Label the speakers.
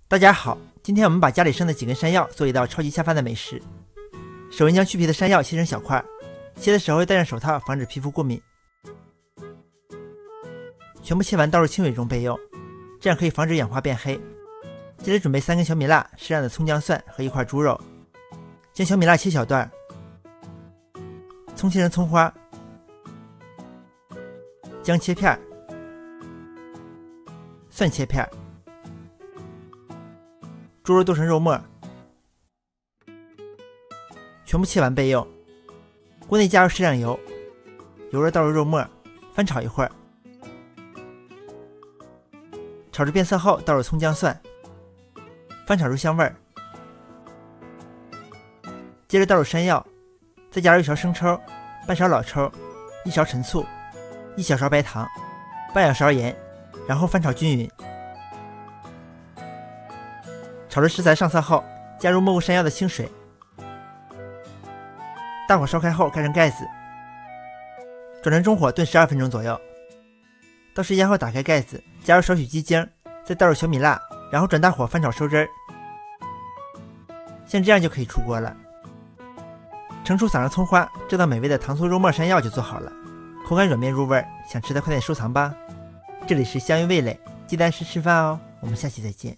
Speaker 1: 大家好，今天我们把家里剩的几根山药做一道超级下饭的美食。首先将去皮的山药切成小块，切的时候要戴上手套，防止皮肤过敏。全部切完倒入清水中备用，这样可以防止氧化变黑。接着准备3根小米辣、适量的葱姜蒜和一块猪肉，将小米辣切小段，葱切成葱花，姜切片，蒜切片，猪肉剁成肉末，全部切完备用。锅内加入适量油，油热倒入肉末，翻炒一会儿，炒至变色后倒入葱姜蒜，翻炒入香味儿。接着倒入山药，再加入1勺生抽、半勺老抽、1勺陈醋、1小勺白糖、半小勺盐，然后翻炒均匀。炒至食材上色后，加入没过山药的清水，大火烧开后盖上盖子，转成中火炖12分钟左右。到时间后打开盖子，加入少许鸡精，再倒入小米辣，然后转大火翻炒收汁儿。像这样就可以出锅了。盛出撒上葱花，这道美味的糖醋肉末山药就做好了，口感软绵入味，想吃的快点收藏吧。这里是香芋味蕾，记得按时吃饭哦。我们下期再见。